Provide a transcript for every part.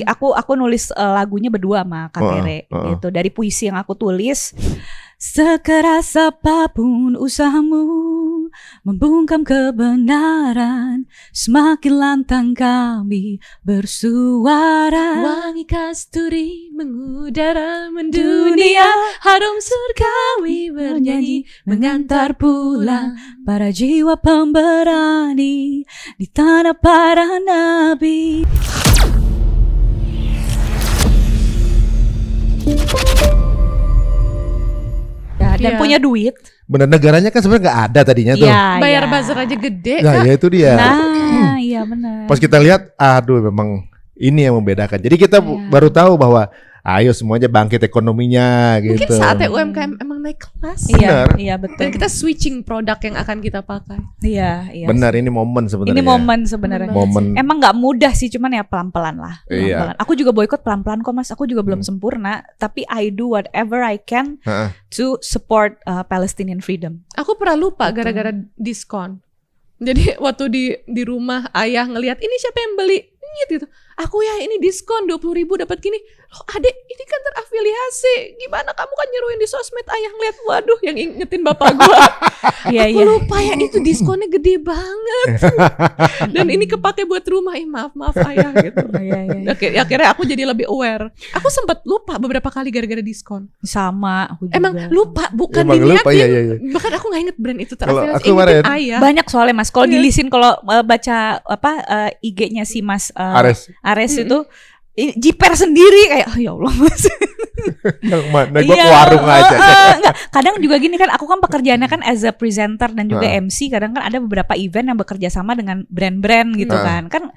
Aku nulis lagunya berdua sama Kak Tere gitu. Dari puisi yang aku tulis, sekeras apapun usahamu membungkam kebenaran, semakin lantang kami bersuara. Wangi kasturi mengudara mendunia, harum surgawi bernyanyi mengantar pulang para jiwa pemberani di tanah para nabi. Dan punya duit. Bener, negaranya kan sebenarnya nggak ada tadinya tuh. Bayar buzzer aja gede, Nah, Kak. ya itu dia. Nah, iya benar. Pas kita lihat, aduh memang ini yang membedakan. Jadi kita baru tahu bahwa ayo semuanya bangkit ekonominya gitu. Mungkin saatnya UMKM emang naik kelas. Benar. Iya betul. Dan kita switching produk yang akan kita pakai. Iya. Benar, ini momen sebenarnya. Ini momen sebenarnya. Momen. Emang nggak mudah sih, cuman ya pelan-pelan lah. Iya. Aku juga boykot pelan-pelan kok Mas. Aku juga belum sempurna, tapi I do whatever I can to support Palestinian freedom. Aku pernah lupa gara-gara diskon. Jadi waktu di rumah ayah ngelihat ini siapa yang beli gitu. Aku ya ini diskon 20.000 dapat gini. Loh adek ini kan terafiliasi. Gimana kamu kan nyeruin di sosmed, ayah ngeliat waduh yang ingetin bapak gua. Aku lupa ya itu diskonnya gede banget. Dan ini kepake buat rumah. Maaf ayah gitu. Akhirnya aku jadi lebih aware. Aku sempat lupa beberapa kali gara-gara diskon. Sama aku juga. Emang lupa bukan dilihatin. Iya. Bahkan aku gak inget brand itu terafiliasi. Ingetin ayah. Banyak soalnya Mas. Kalau dilisin, kalau baca IG-nya si Mas Ares itu jiper sendiri kayak oh ya Allah Mas. Yang mana gue ke warung aja. Enggak, kadang juga gini kan, aku kan pekerjaannya kan as a presenter dan juga MC. Kadang kan ada beberapa event yang bekerja sama dengan brand-brand gitu kan. Kan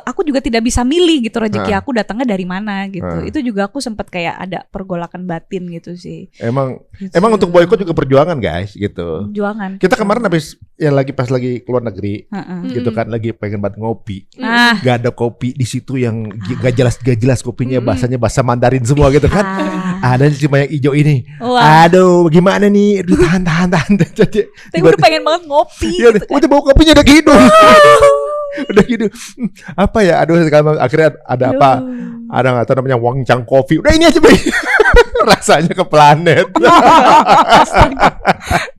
aku juga tidak bisa milih gitu rezeki aku datangnya dari mana gitu. Itu juga aku sempat kayak ada pergolakan batin gitu sih. Emang untuk boykot juga perjuangan guys gitu. Perjuangan. Kita kemarin habis pas lagi keluar negeri gitu kan, lagi pengen banget ngopi. Gak ada kopi di situ yang gak jelas kopinya, bahasanya bahasa Mandarin semua gitu kan. Ada cuma yang hijau ini. Aduh, gimana nih? Aduh, tahan. Tapi udah pengen banget ngopi. Iya, gitu. Udah bawa kopinya udah gitu. Udah gitu. Apa ya? Aduh, sekarang akhirnya ada apa? Ada nggak tahu namanya Wangchang Coffee. Udah ini aja, Bay. Rasanya ke planet.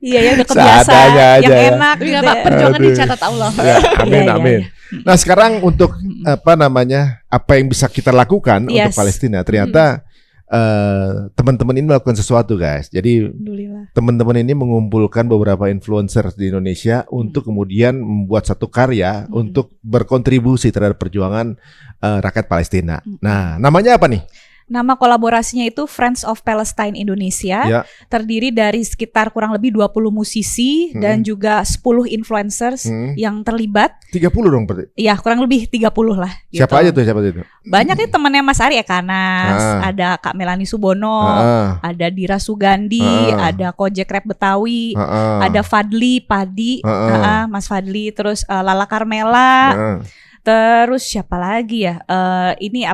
Iya ya, udah kebiasaan yang enak gitu. Perjuangan dicatat Allah. Ya, amin. Nah, sekarang untuk apa yang bisa kita lakukan untuk Palestina? Ternyata teman-teman ini melakukan sesuatu guys. Jadi teman-teman ini mengumpulkan beberapa influencer di Indonesia untuk kemudian membuat satu karya untuk berkontribusi terhadap perjuangan rakyat Palestina. Nah, namanya apa nih? Nama kolaborasinya itu Friends of Palestine Indonesia. Terdiri dari sekitar kurang lebih 20 musisi dan juga 10 influencers yang terlibat. 30 dong berarti? Iya, kurang lebih 30 lah gitu. Siapa aja tuh? Banyak nih temannya Mas Ari Ekanas, ada Kak Melani Subono, ada Dira Sugandi, ada Kojek Rap Betawi, ada Fadli Padi, Mas Fadli, terus Lala Carmela. Terus siapa lagi ya? Ini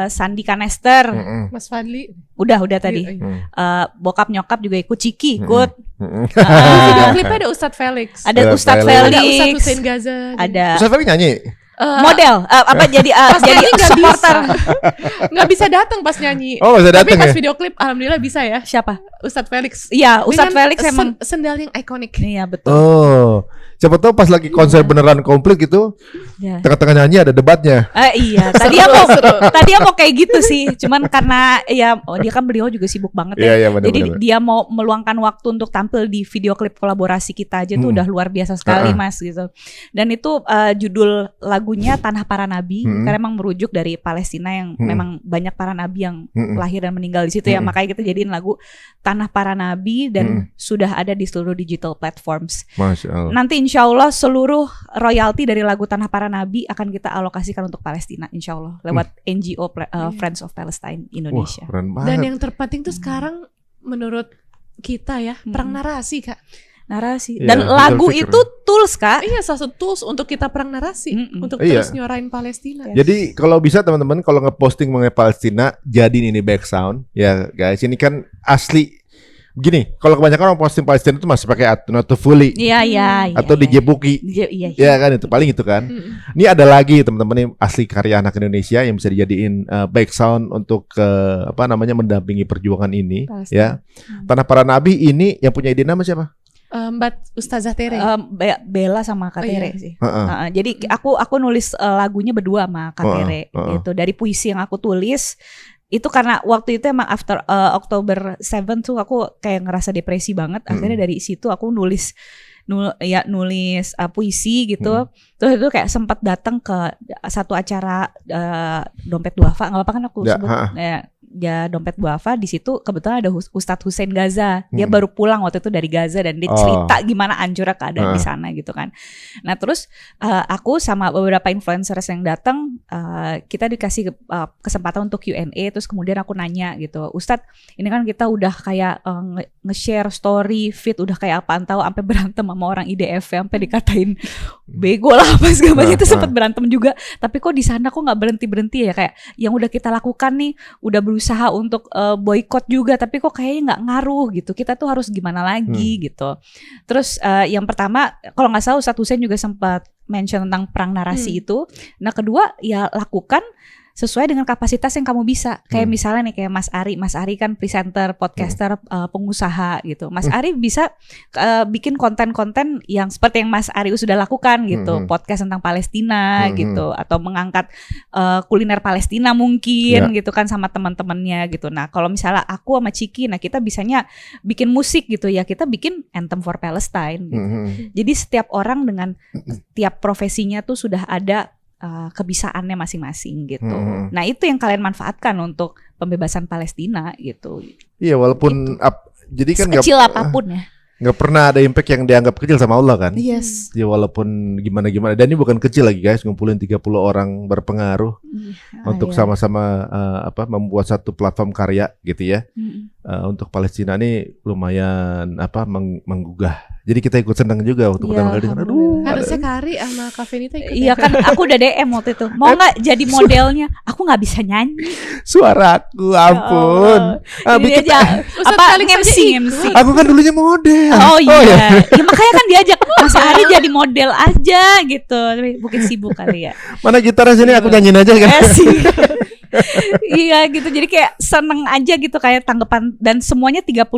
Sandi Kanester, Mas Fadli. Udah tadi. Bokap nyokap juga ikut, Ciki ikut. Video klipnya ada Ustadz Felix. Ada Ustadz Felix. Ada Ustadz Hussein Gaza. Ada Ustadz Felix nyanyi. Model jadi supporter. Nggak bisa datang pas nyanyi. Oh, bisa datang. Tapi pas video klip alhamdulillah bisa ya. Siapa? Ustadz Felix. Iya, Ustadz Felix emang sendal yang ikonik. Iya betul. Oh, siapa tahu pas lagi konser beneran komplit gitu, tengah-tengah nyanyi ada debatnya. Iya, tadi mau kayak gitu sih. Cuman karena beliau juga sibuk banget ya. Jadi dia mau meluangkan waktu untuk tampil di video klip kolaborasi kita aja tuh udah luar biasa sekali Mas gitu. Dan itu judul lagunya Tanah Para Nabi, karena emang merujuk dari Palestina yang memang banyak para nabi yang lahir dan meninggal di situ ya. Makanya kita jadiin lagu Tanah Para Nabi dan sudah ada di seluruh digital platforms. Masya Allah. Nanti insya Allah seluruh royalti dari lagu Tanah Para Nabi akan kita alokasikan untuk Palestina insya Allah lewat NGO Friends of Palestine Indonesia. Wah, keren banget. Dan yang terpenting tuh sekarang menurut kita ya perang narasi Kak. Narasi dan lagu itu tools Kak. Iya, salah satu tools untuk kita perang narasi untuk terus nyuarain Palestina. Jadi kalau bisa teman-teman kalau ngeposting mengenai Palestina jadiin ini back sound ya guys. Ini kan asli Begini, kalau kebanyakan orang posting Palestina itu masih pakai Atnotufuli. Iya. Atau DJ Buki. Iya kan, itu paling itu kan. Ini ada lagi teman-teman, ini asli karya anak Indonesia yang bisa dijadiin back sound untuk mendampingi perjuangan ini. Palestina. Ya. Tanah Para Nabi ini yang punya ide nama siapa? Mbak Ustazah Tere. Bella sama Kak Tere sih. Jadi aku nulis lagunya berdua sama Kak Tere gitu. Dari puisi yang aku tulis itu karena waktu itu emang after October 7 tuh aku kayak ngerasa depresi banget. Akhirnya dari situ aku nulis puisi gitu. Terus itu kayak sempat datang ke satu acara Dompet Duafa, nggak apa-apa kan aku sebut ya Dompet Duafa. Di situ kebetulan ada Ustadz Hussein Gaza. Dia baru pulang waktu itu dari Gaza dan dia cerita gimana hancurnya keadaan di sana gitu kan. Nah terus aku sama beberapa influencers yang datang, kita dikasih kesempatan untuk Q&A. Terus kemudian aku nanya gitu, Ustadz ini kan kita udah kayak nge-share story feed udah kayak apaan tahu, sampai berantem sama orang IDF, sampai dikatain bego lah apa segala macam. Itu sempat berantem juga. Tapi kok di sana kok nggak berhenti ya, kayak yang udah kita lakukan nih udah berusaha untuk boykot juga, tapi kok kayaknya nggak ngaruh gitu. Kita tuh harus gimana lagi gitu. Terus yang pertama, kalau nggak salah Ustadz Hussein juga sempat mention tentang perang narasi itu. Nah kedua ya lakukan sesuai dengan kapasitas yang kamu bisa. Kayak misalnya nih kayak Mas Ari kan presenter, podcaster, pengusaha gitu. Mas Ari bisa bikin konten-konten yang seperti yang Mas Ari sudah lakukan gitu. Podcast tentang Palestina gitu, atau mengangkat kuliner Palestina mungkin gitu kan sama teman-temannya gitu. Nah, kalau misalnya aku sama Ciki, nah kita bisanya bikin musik gitu ya. Kita bikin Anthem for Palestine gitu. Jadi setiap orang dengan tiap profesinya tuh sudah ada kebisaannya masing-masing gitu. Nah itu yang kalian manfaatkan untuk pembebasan Palestina gitu. Iya walaupun gitu. Jadi kan kecil apapun ya. Nggak pernah ada impact yang dianggap kecil sama Allah kan. Yes. Ya walaupun gimana-gimana. Dan ini bukan kecil lagi guys, ngumpulin 30 orang berpengaruh untuk sama-sama membuat satu platform karya gitu ya. Untuk Palestina ini lumayan menggugah. Jadi kita ikut senang juga waktu pertama kali. Harusnya Kari sama Kak Venita ikut. Iya kan, aku udah DM waktu itu. Mau nggak jadi modelnya? Aku nggak bisa nyanyi. Suaraku, ampun. Bikin MC. Aku kan dulunya model. Oh iya. Ya makanya kan diajak Mas Ari jadi model aja gitu. Mungkin sibuk kali ya. Mana gitar sini aku nyanyiin aja kan. Iya gitu. Jadi kayak seneng aja gitu kayak tanggapan, dan semuanya 30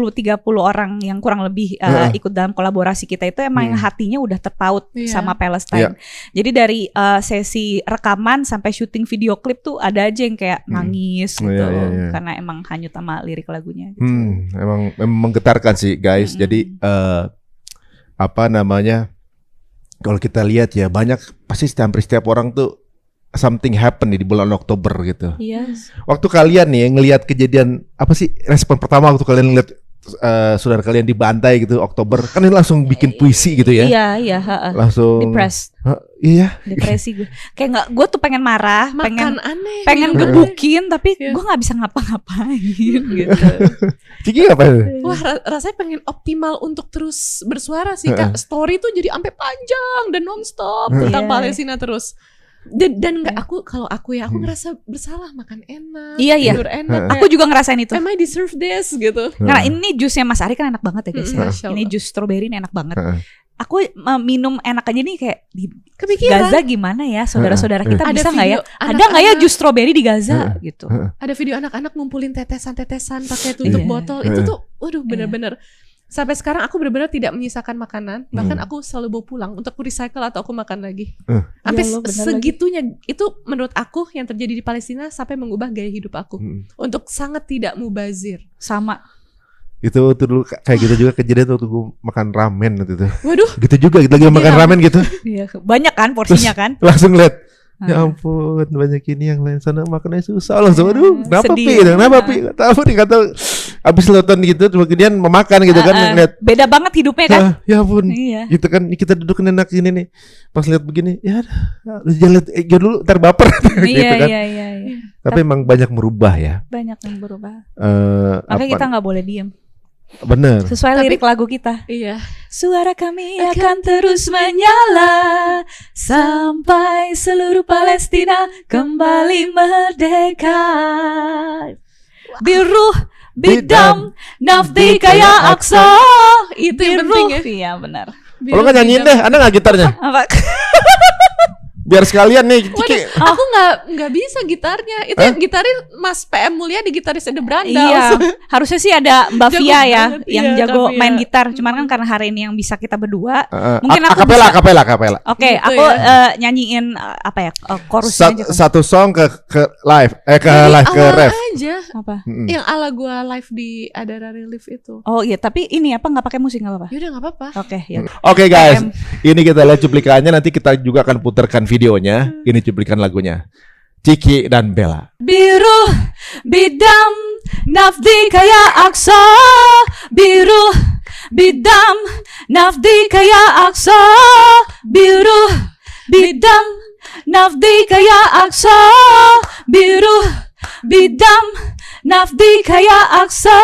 orang yang kurang lebih ikut dalam kolaborasi kita itu emang yang hatinya udah terpaut sama Palestine. Jadi dari sesi rekaman sampai syuting video klip tuh ada aja yang kayak nangis gitu karena emang hanyut sama lirik lagunya gitu. Emang menggetarkan sih guys. Jadi kalau kita lihat ya banyak pasti hampir setiap orang tuh something happen di bulan Oktober gitu. Yes. Waktu kalian nih ngelihat kejadian, apa sih respon pertama waktu kalian ngelihat saudara kalian dibantai gitu Oktober? Kan ini langsung bikin puisi gitu ya? Iya. Langsung depressed. Iya. Depresi gue. Kayak nggak, gue tuh pengen marah, pengen gebukin, tapi gue nggak bisa ngapa-ngapain gitu. Ciki apa? Wah, rasanya pengen optimal untuk terus bersuara sih Kak. Story tuh jadi sampai panjang dan nonstop tentang Palestina terus. Dan nggak kalau aku ngerasa bersalah, makan enak, tidur enak. Aku juga ngerasain itu. Am I deserve this gitu. Karena ini jusnya Mas Ari kan enak banget ya guys ya. Ini jus strawberry ini enak banget. Aku minum enak aja nih kayak di Gaza gimana ya, saudara-saudara kita bisa nggak ya? Ada nggak ya jus strawberry di Gaza gitu? Ada video anak-anak ngumpulin tetesan-tetesan pakai tutup botol. Itu tuh, waduh bener-bener. Sampai sekarang aku benar-benar tidak menyisakan makanan. Bahkan aku selalu bawa pulang untuk aku recycle atau aku makan lagi. Sampai segitunya lagi. Itu menurut aku yang terjadi di Palestina sampai mengubah gaya hidup aku. Untuk sangat tidak mubazir. Sama. Itu dulu kayak gitu juga kejadian waktu gue makan ramen gitu. Waduh. Gitu juga kita lagi makan ramen gitu. Iya, banyak kan porsinya. Terus, kan. Langsung lihat. Ya ampun, banyak ini yang lain sana makannya susah. Langsung aduh, kenapa Pi? Gak tahu nih, kata abis nonton gitu kemudian memakan gitu kan ngeliat. Beda banget hidupnya kan. Ya ampun. Gitu kan kita duduk enak ini nih. Pas lihat begini, ya jangan lihat dulu ntar baper gitu kan. Iya. Tapi emang banyak merubah ya. Banyak yang berubah. Makanya kita enggak boleh diem. Bener. Sesuai lirik lagu kita. Iya. Suara kami akan terus menyala sampai seluruh Palestina kembali merdeka. Biruh bidam, nafdi kaya aksa. Itu yang penting ya. Iya benar. Kalau nggak nyanyiin deh, Anda nggak gitarnya? Apa? Biar sekalian nih. Waduh, aku nggak bisa gitarnya. Itu yang gitarin Mas PM Mulya di Gitaris Ada Beranda. Iya, harusnya sih ada Mbak Jago Via ya banget, yang iya, jago Kak main Via. gitar. Cuman kan karena hari ini yang bisa kita berdua, mungkin aku akapela, bisa. akapela. Oke, Gitu aku ya. nyanyiin apa ya? Chorusnya aja. Satu song ke live, ke Dari live ke awal ref. aja. Apa? Yang ala gua live di Adara Relief itu. Oh iya, tapi ini apa nggak pakai musik nggak apa-apa? Yaudah nggak apa-apa. Oke, ya. Oke guys, ini kita lihat cuplikannya. Nanti kita juga akan putarkan videonya. Ini cuplikan lagunya Ciki dan Bella. Biru bidam nafdi kaya aksa, biru bidam nafdi kaya aksa, biru bidam nafdi kaya aksa, biru bidam nafdi kaya aksa.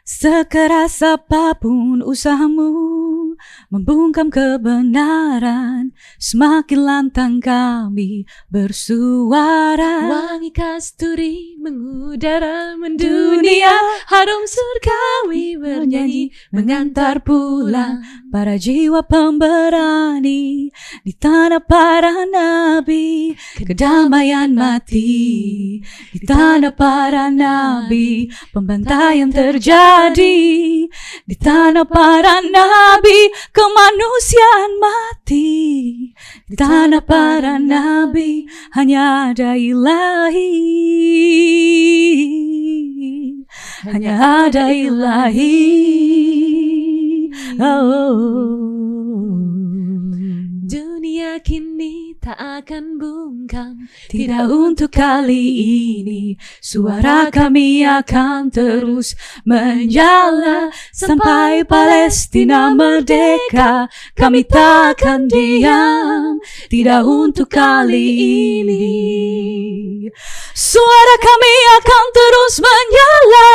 Sekeras apapun usahamu membungkam kebenaran, semakin lantang kami bersuara. Wangi kasturi mengudara mendunia, harum surgawi bernyanyi mengantar pulang para jiwa pemberani di tanah para nabi, kedamaian mati di tanah para nabi, pembantaian terjadi di tanah para nabi, kemanusiaan mati di tanah para nabi, hanya ada ilahi, hanya ada ilahi. Dunia kini tak akan bungkam, tidak untuk kali ini. Suara kami akan terus menyala sampai Palestina merdeka. Kami tak akan diam, tidak untuk kali ini. Suara kami akan terus menyala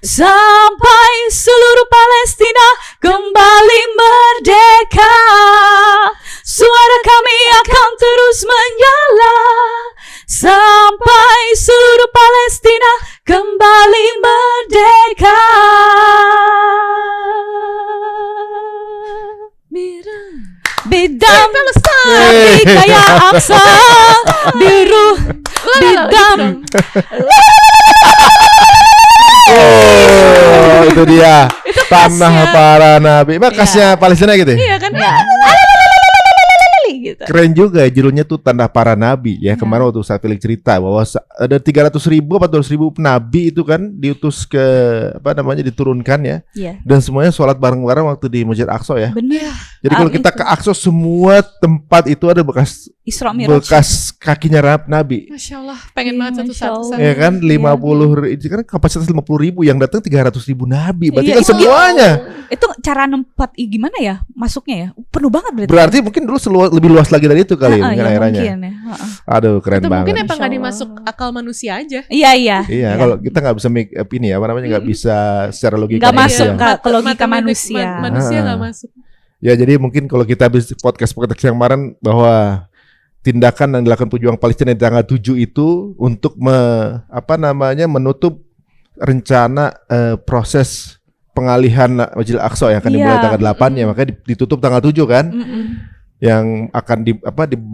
sampai seluruh Palestina kembali merdeka. Suara kami akan terus menyala sampai seluruh Palestina kembali merdeka. Bidam tapi kaya aksa, biru bidam. Oh, itu dia. Tanah para nabi. Makasnya Palestina gitu. iya kan? Ya. Gitu. Keren juga ya, judulnya tuh Tanah Para Nabi ya. Kemarin waktu saya Felix cerita bahwa ada 300.000 atau 200.000 nabi itu kan diutus ke diturunkan ya. Iya. Dan semuanya sholat bareng-bareng waktu di Masjid Aqsa ya. Bener. Jadi kalau kita ke Aqsa, semua tempat itu ada bekas Isra Mi'raj. bekas kakinya Nabi. Masya Allah, pengen Iya, banget satu Masya Allah. saat. Ya kan 50 itu kan kapasitas 50.000, yang datang 300.000 nabi. Berarti Iya, kan itu semuanya. Itu cara nempat gimana ya masuknya ya? Penuh banget berarti. Berarti mungkin dulu lebih luas lagi dari itu kali mungkin ya, airanya. mungkin ya. Aduh, keren Itu banget. mungkin apa Masya nggak Allah. dimasuk akal manusia aja? Iya. Iya, kalau kita nggak bisa make up ini nggak bisa secara logika. Nggak masuk manusia. ke logika Matematik manusia. Manusia nggak masuk. Ya, jadi mungkin kalau kita habis podcast yang kemarin bahwa tindakan yang dilakukan pejuang Palestina di tanggal 7 itu untuk menutup rencana proses pengalihan Masjid Al-Aqsa yang akan dimulai tanggal 8 ya, makanya ditutup tanggal 7 kan. Yang akan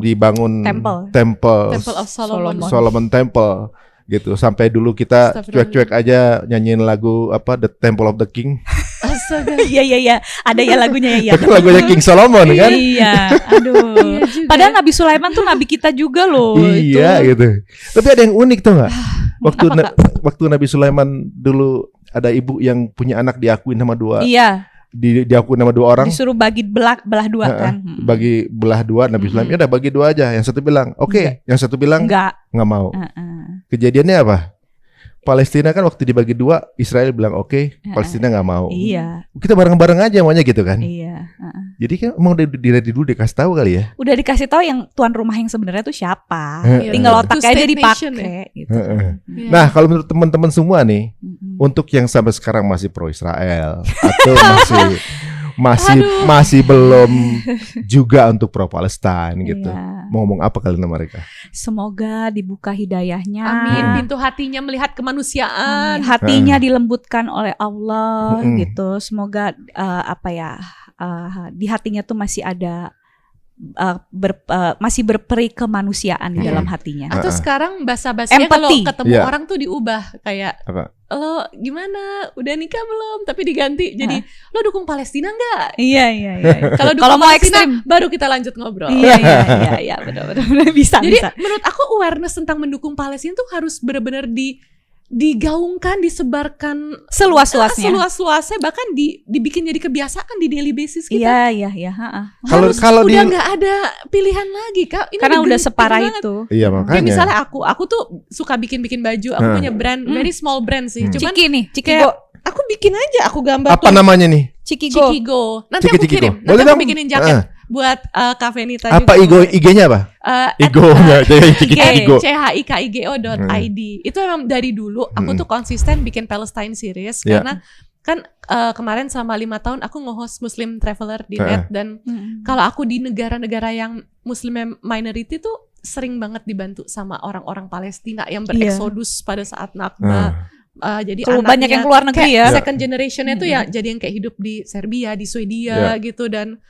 dibangun Temple of Solomon. Solomon Temple gitu. Sampai dulu kita cuek-cuek aja nyanyiin lagu The Temple of the King. Astaga. Iya. Ada ya lagunya ya. Itu kan lagunya King Solomon kan? Iya. Aduh. Padahal Nabi Sulaiman tuh nabi kita juga loh. Iya itu. gitu. Tapi ada yang unik tuh nggak? Waktu Nabi Sulaiman dulu ada ibu yang punya anak diakuin sama dua. Iya. Diakuin sama dua orang. Disuruh bagi belah dua kan. Bagi belah dua, Nabi Sulaiman ya udah bagi dua aja. Yang satu bilang oke, yang satu bilang nggak mau. Kejadiannya apa? Palestina kan waktu dibagi dua, Israel bilang oke, Palestina nggak mau. Iya. Kita bareng-bareng aja maunya gitu kan. Iya. Jadi kan emang dari dulu dikasih tahu kali ya. Udah dikasih tahu yang tuan rumah yang sebenarnya tuh siapa. Iya. Tinggal otaknya aja Two-state nation dipakai gitu. Iya. Nah, kalau menurut teman-teman semua nih, untuk yang sampai sekarang masih pro Israel atau masih masih belum juga untuk pro Palestine gitu. Mau ngomong apa kalian sama mereka? Semoga dibuka hidayahnya. Amin. Pintu hatinya melihat kemanusiaan. Hatinya dilembutkan oleh Allah gitu. Semoga di hatinya tuh masih ada masih berperi kemanusiaan di dalam hatinya. Atau sekarang basa-basinya kalau ketemu orang tuh diubah kayak apa? Lo gimana? Udah nikah belum? Tapi diganti jadi lo dukung Palestina nggak? Iya. Kalau mau ekstrim baru kita lanjut ngobrol. Iya, benar bisa. Jadi menurut aku awareness tentang mendukung Palestina tuh harus benar-benar digaungkan, disebarkan seluas-luasnya, bahkan dibikin jadi kebiasaan di daily basis kita. Iya. Kalau udah nggak ada pilihan lagi, Kak. Ini karena udah separah itu. Iya, makanya. Kayak misalnya aku tuh suka bikin baju. Aku punya brand, very small brand sih. Cuman Cikigo. Aku bikin aja, aku gambar. Apa namanya nih? Cikigo. Nanti aku kirim. Nanti aku bikinin jaket buat Cafe Nita juga. Apa IG-nya apa? Igo-nya Cikigo. CHIKIGO.id. Itu emang dari dulu aku tuh konsisten bikin Palestine series karena kan kemarin selama 5 tahun aku nge-host Muslim Traveler di net dan kalau aku di negara-negara yang Muslim minority tuh sering banget dibantu sama orang-orang Palestina yang bereksodus pada saat Nakba. Jadi banyak yang keluar negeri ya. Second generationnya tuh ya jadi yang kayak hidup di Serbia, di Swedia gitu dan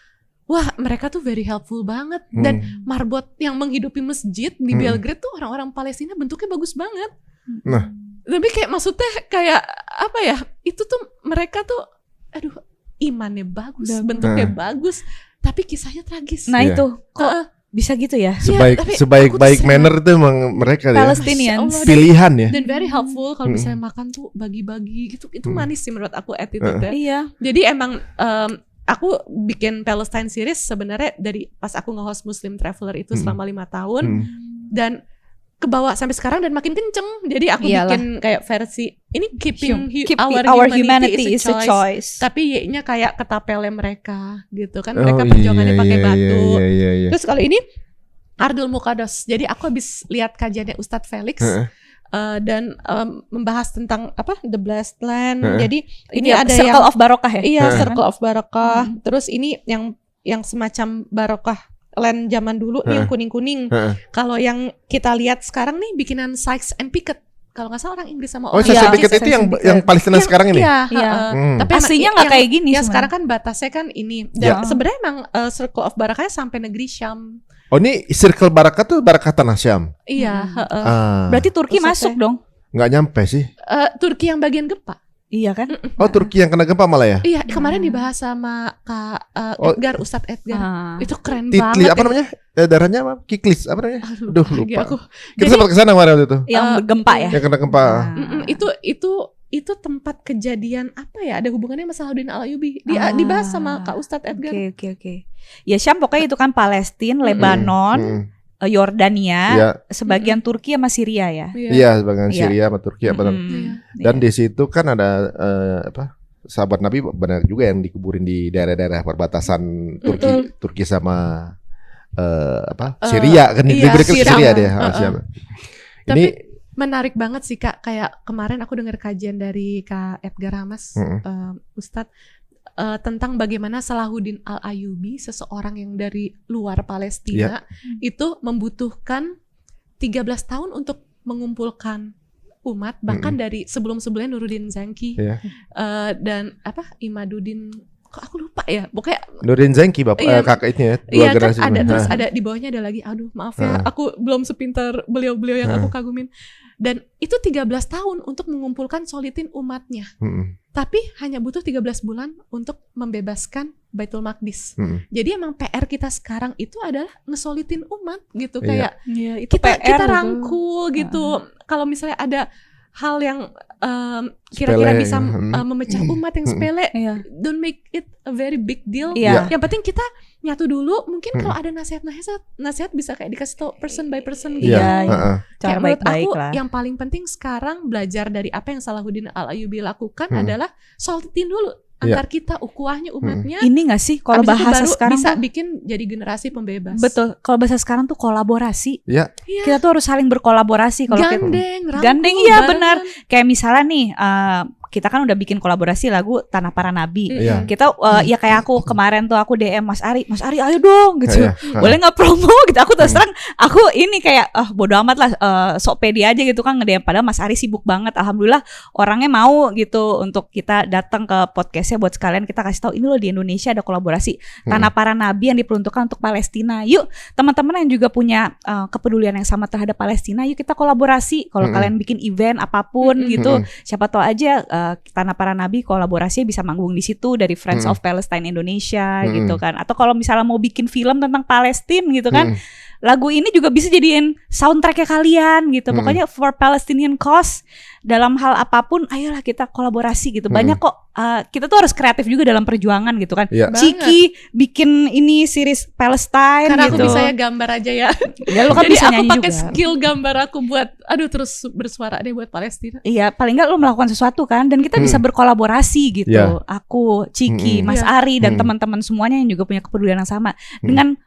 wah mereka tuh very helpful banget dan marbot yang menghidupi masjid di Belgrade tuh orang-orang Palestina bentuknya bagus banget. Nah, tapi kayak maksudnya kayak apa ya? Itu tuh mereka tuh aduh imannya bagus, bentuknya bagus, tapi kisahnya tragis. Nah itu kok bisa gitu ya? Sebaik manner itu emang mereka Palestinians. Pilihan ya. Dan very helpful kalau misalnya makan tuh bagi-bagi gitu. Itu manis sih menurut aku attitude-nya. Iya. Jadi emang aku bikin Palestine series sebenarnya dari pas aku nge-host Muslim Traveler itu selama 5 tahun dan kebawa sampai sekarang dan makin kenceng. Jadi aku bikin kayak versi ini keep our humanity is a choice. Tapi Y-nya kayak ketapelnya mereka gitu kan. Mereka perjuangannya pakai batu. Iya. Terus kalau ini Ardul Muqaddas. Jadi aku habis lihat kajiannya Ustadz Felix dan membahas tentang apa The Blessed Land. Jadi ini ada Circle of Barokah ya? Iya, Circle of Barokah. Terus ini yang semacam Barokah land zaman dulu nih yang kuning-kuning. Kalau yang kita lihat sekarang nih bikinan Sykes and Picot. Kalau nggak salah orang Inggris sama orang. Sykes and Picot itu yang Palestina sekarang ini. Iya. Tapi aslinya nggak kayak gini. Ya sekarang kan batasnya kan ini. Dan sebenarnya emang Circle of Barakahnya sampai negeri Syam. Oh ini Circle Barakah tuh Barakah Tanah Syam. Iya. Berarti Turki masuk dong? Nggak nyampe sih. Turki yang bagian gempa. Iya kan? Oh Turki yang kena gempa malah ya? Iya kemarin dibahas sama Kak Edgar, Ustadz Edgar. Itu keren banget. Apa namanya? Daerahnya apa? Kiklis apa namanya? Aduh lupa. Kita sempat kesana kemarin waktu itu. Yang gempa ya? Yang kena gempa. Itu tempat kejadian apa ya? Ada hubungannya sama Salahuddin Al-Ayyubi. Dibahas sama Kak Ustadz Edgar. Oke. Ya Syam pokoknya itu kan Palestina, Lebanon, Yordania, sebagian Turki sama Syria ya. Iya, sebagian Syria sama Turki Dan di situ kan ada sahabat Nabi banyak juga yang dikuburin di daerah-daerah perbatasan Turki sama Syria kan Syria deh. Tapi menarik banget sih Kak, kayak kemarin aku dengar kajian dari Kak Edgar Hamas, Ustadz tentang bagaimana Salahuddin Al-Ayyubi, seseorang yang dari luar Palestina, itu membutuhkan 13 tahun untuk mengumpulkan umat, bahkan dari sebelum-sebelumnya Nuruddin Zanki dan Imaduddin, kok aku lupa ya, pokoknya Nuruddin Zanki kakak itu ya, dua generasi kan ada terus ada di bawahnya ada lagi, aduh maaf ya, aku belum sepintar beliau-beliau yang aku kagumin. Dan itu 13 tahun untuk mengumpulkan solitin umatnya. Tapi hanya butuh 13 bulan untuk membebaskan Baitul Maqdis. Jadi emang PR kita sekarang itu adalah ngesolitin umat gitu. Kayak itu kita rangkul gitu. Kalau misalnya ada hal yang kira-kira bisa memecah umat yang sepele, don't make it a very big deal. Yang penting kita nyatu dulu. Mungkin kalau ada nasihat bisa kayak dikasih tau person by person gitu. Kayak menurut aku yang paling penting sekarang belajar dari apa yang Salahuddin Al-Ayyubi lakukan adalah solitin dulu antar kita, ukuahnya umatnya. Ini nggak sih kalau bahasa sekarang bisa bikin jadi generasi pembebas. Betul. Kalau bahasa sekarang tuh kolaborasi. Kita tuh harus saling berkolaborasi. Kalau gandeng, iya benar. Kayak misalnya nih kita kan udah bikin kolaborasi lagu Tanah Para Nabi. Kita ya kayak aku kemarin tuh aku DM Mas Ari ayo dong gitu. Boleh nggak promo gitu. Aku terus terang aku ini kayak bodo amat lah, sok pede aja gitu kan nge-DM, padahal Mas Ari sibuk banget. Alhamdulillah orangnya mau gitu untuk kita datang ke podcastnya buat sekalian kita kasih tahu ini loh di Indonesia ada kolaborasi Tanah Para Nabi yang diperuntukkan untuk Palestina. Yuk teman-teman yang juga punya kepedulian yang sama terhadap Palestina, yuk kita kolaborasi. Kalau kalian bikin event apapun gitu, siapa tahu aja Tanah Para Nabi kolaborasinya bisa manggung di situ dari Friends of Palestine Indonesia gitu kan. Atau kalau misalnya mau bikin film tentang Palestina gitu kan, lagu ini juga bisa jadiin soundtracknya kalian gitu. Pokoknya for Palestinian cause, dalam hal apapun ayolah kita kolaborasi gitu. Banyak kok, kita tuh harus kreatif juga dalam perjuangan gitu kan. Ciki bikin ini series Palestine karena gitu. Aku bisa ya gambar aja ya. Ya lu kan jadi bisa aku pakai juga skill gambar aku buat terus bersuara deh buat Palestina. Iya, paling enggak lu melakukan sesuatu kan, dan kita bisa berkolaborasi gitu. Aku, Ciki, Mas Ari dan teman-teman semuanya yang juga punya kepedulian yang sama. Dengan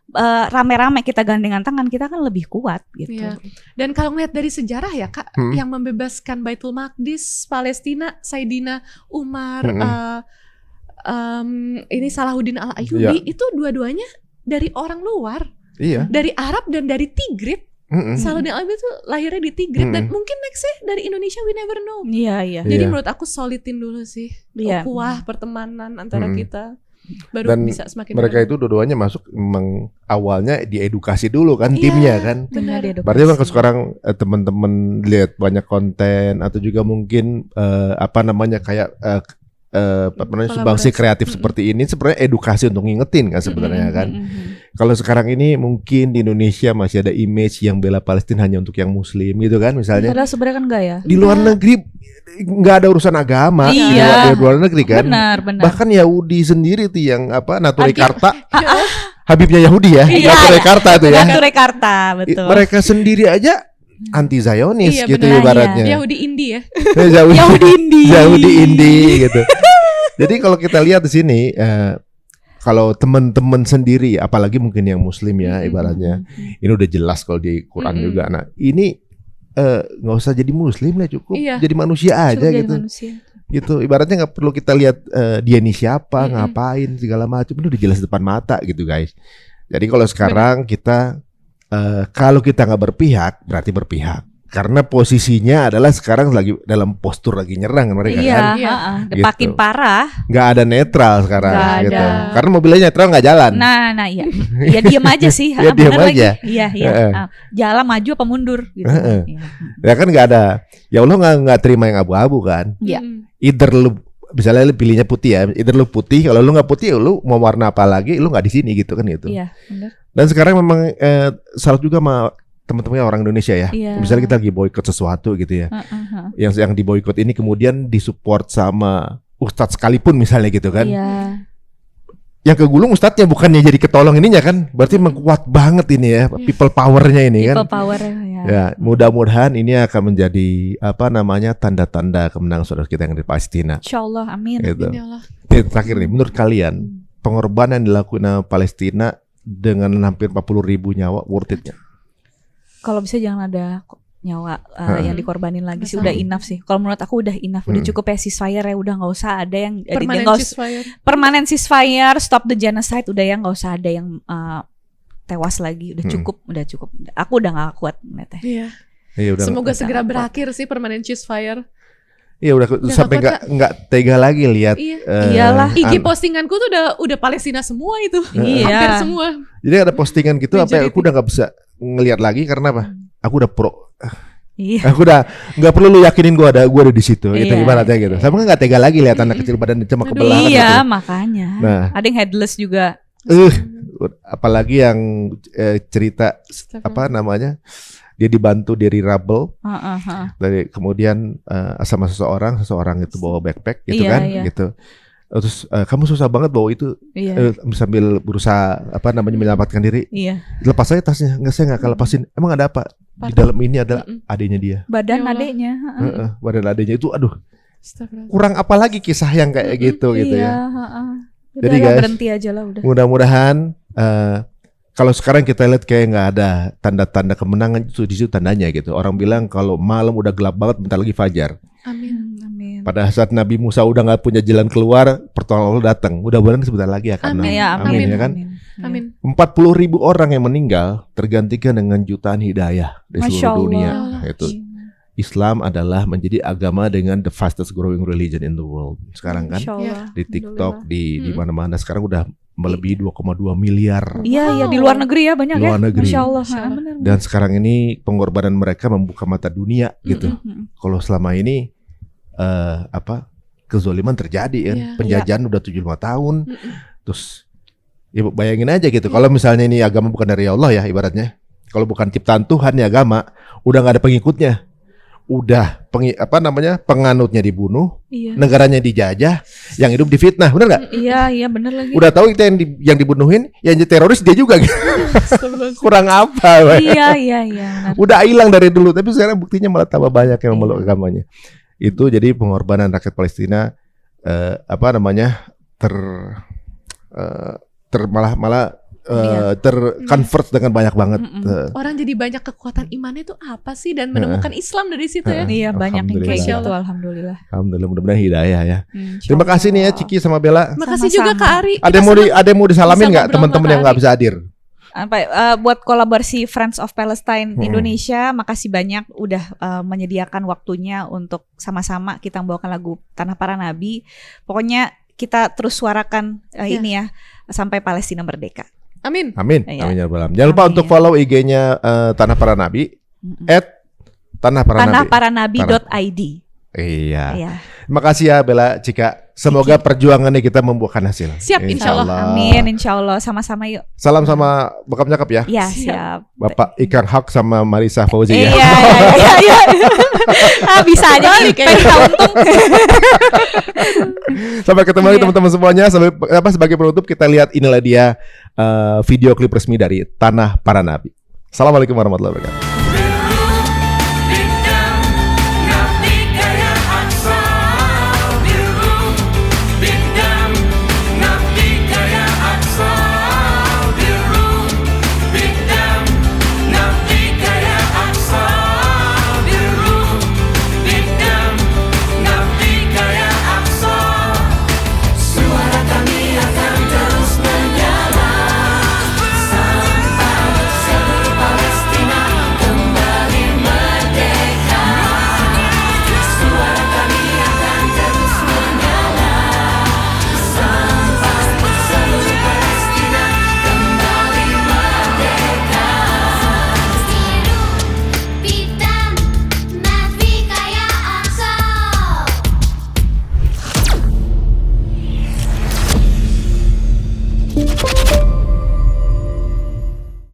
rame-rame kita gandengan tangan, kita kan lebih kuat gitu. Dan kalau ngeliat dari sejarah ya Kak, yang membebaskan Baitul Maqdis Palestina, Saidina Umar, ini Salahuddin Al-Ayyubi, itu dua-duanya dari orang luar, dari Arab dan dari Tigrit. Salahuddin Al-Ayyubi itu lahirnya di Tigrit dan mungkin nextnya dari Indonesia, we never know. Jadi menurut aku solidin dulu sih, ukhuwah pertemanan antara kita. Baru dan bisa semakin mereka itu dua-duanya masuk memang awalnya diedukasi dulu kan, timnya kan. Berarti kan sekarang teman-teman lihat banyak konten atau juga mungkin kayak sumbangsi kreatif seperti ini sebenarnya edukasi untuk ngingetin kan sebenarnya kan. Kalau sekarang ini mungkin di Indonesia masih ada image yang bela Palestina hanya untuk yang Muslim gitu kan misalnya. Padahal sebenarnya kan enggak ya. Di luar negeri nggak ada urusan agama di luar negeri kan. Benar. Bahkan Yahudi sendiri tuh yang Naturi Karta, Habibnya Yahudi ya, Naturi Karta tuh ya. Naturi Karta, betul. Mereka sendiri aja anti Zionis gitu ibaratnya. Yahudi Indi ya. Yahudi Indi gitu. Jadi kalau kita lihat di sini, kalau teman-teman sendiri, apalagi mungkin yang Muslim ya ibaratnya, ini udah jelas kalau di Quran juga. Nah ini nggak usah jadi Muslim lah, cukup jadi manusia aja gitu. Gitu ibaratnya nggak perlu kita lihat dia ini siapa, ngapain segala macam, itu udah jelas depan mata gitu guys. Jadi kalau sekarang kita kalau kita nggak berpihak berarti berpihak, karena posisinya adalah sekarang lagi dalam postur lagi nyerang mereka kan. Gitu. Makin parah. Nggak ada netral sekarang gitu. Karena mobilnya netral nggak jalan. Nah iya. Ya diam aja sih. Ya diam aja. Iya. Jalan maju apa mundur gitu. Ya kan nggak ada. Ya Allah nggak terima yang abu-abu kan. Iya. Either lu misalnya lu pilihnya putih ya, either lu putih, kalau lu nggak putih lu mau warna apa lagi, lu nggak di sini gitu kan gitu. Iya, benar. Dan sekarang memang salut juga sama teman-teman orang Indonesia ya. Misalnya kita lagi boikot sesuatu gitu ya. Yang diboikot ini kemudian disupport sama ustadz sekalipun misalnya gitu kan. Yang kegulung ustadznya bukannya jadi ketolong ininya kan. Berarti memang kuat banget ini ya, people powernya ini kan. People power ya. Mudah-mudahan ini akan menjadi tanda-tanda kemenangan saudara kita yang di Palestina. Insyaallah, amin. Gitu. Ini terakhir nih, menurut kalian pengorbanan yang dilakukan Palestina dengan hampir 40.000 nyawa worth it-nya? Kalau bisa jangan ada nyawa yang dikorbanin lagi sih, udah enough sih. Kalau menurut aku udah enough, udah cukup ya ceasefire ya, udah nggak usah ada yang permanent ceasefire, stop the genocide, udah ya nggak usah ada yang tewas lagi, udah cukup. Aku udah nggak kuat ngeliatnya. Semoga segera berakhir sih permanent ceasefire. Iya udah sampai nggak tega lagi lihat. Iyalah. IG postinganku tuh udah Palestina semua itu. Hampir semua. Jadi ada postingan gitu aku udah nggak bisa ngelihat lagi karena apa? Aku udah pro. Aku udah nggak perlu lu yakinin gue ada di situ. Gitu gimana gitu. Sama nggak tega lagi lihat anak kecil badan cuma kebelah. Iya gitu. Makanya. Nah, ada yang headless juga. Apalagi yang cerita dia dibantu dari rubble, dari kemudian sama seseorang itu bawa backpack gitu kan, gitu. Terus kamu susah banget bawa itu, sambil berusaha menyelamatkan diri. Lepas aja tasnya, saya nggak akan lepasin. Emang ada apa? Di dalam ini adalah adiknya dia. Badan adiknya. Badan adiknya itu, aduh. Kurang apa lagi kisah yang kayak gitu gitu ya. Jadi guys, berhenti aja lah udah. Mudah-mudahan. Kalau sekarang kita lihat kayak nggak ada tanda-tanda kemenangan, itu di situ tandanya gitu. Orang bilang kalau malam udah gelap banget, bentar lagi fajar. Amin. Pada saat Nabi Musa udah nggak punya jalan keluar, pertolongan Allah datang. Mudah-mudahan sebentar lagi akan. Amin. Amin, ya kan? Amin. 40.000 orang yang meninggal tergantikan dengan jutaan hidayah di seluruh dunia. Itu Islam adalah menjadi agama dengan the fastest growing religion in the world. Sekarang kan di TikTok, di mana-mana sekarang udah melebihi 2,2 miliar. Iya, di luar negeri ya banyak luar negeri. Masya Allah. Dan sekarang ini pengorbanan mereka membuka mata dunia gitu. Kalau selama ini kezoliman terjadi kan, penjajahan udah 75 tahun. Terus ya bayangin aja gitu, kalau misalnya ini agama bukan dari Allah ya ibaratnya, kalau bukan ciptaan Tuhan ya agama, udah nggak ada pengikutnya, udah penganutnya dibunuh, negaranya dijajah, yang hidup difitnah, benar nggak? Iya benar lagi. Udah tahu kita yang dibunuhin, yang teroris dia juga gitu. Kurang apa? Iya. Udah hilang dari dulu, tapi sekarang buktinya malah tambah banyak yang memeluk agamanya. Itu jadi pengorbanan rakyat Palestina terconvert dengan banyak banget. Orang jadi banyak kekuatan imannya itu apa sih, dan menemukan Islam dari situ ya. Iya, banyak yang kayak gitu, alhamdulillah. Alhamdulillah, mudah-mudahan hidayah ya. Terima kasih nih ya Ciki sama Bella. Makasih juga Kak Ari. Ada mau disalamin nggak teman-teman yang nggak bisa hadir? Buat kolaborasi Friends of Palestine Indonesia, makasih banyak udah menyediakan waktunya untuk sama-sama kita membawakan lagu Tanah Para Nabi. Pokoknya kita terus suarakan ini ya sampai Palestina merdeka. Amin. Jangan lupa untuk follow IG-nya Tanah Para Nabi @tanahparanabi.id. Iya. Terima kasih ya Bella, Cika. Semoga perjuangannya kita membuahkan hasil. Siap, insyaallah. Amin, insyaallah. Sama-sama yuk. Salam sama bokap nyokap ya. Iya, siap. Bapak Ikan Hak sama Marisa Fauzi ya. Iya. Bisa aja nih kayak untung. Sampai ketemu lagi teman-teman semuanya. Sebagai penutup kita lihat inilah dia video klip resmi dari Tanah Para Nabi. Assalamualaikum warahmatullahi wabarakatuh.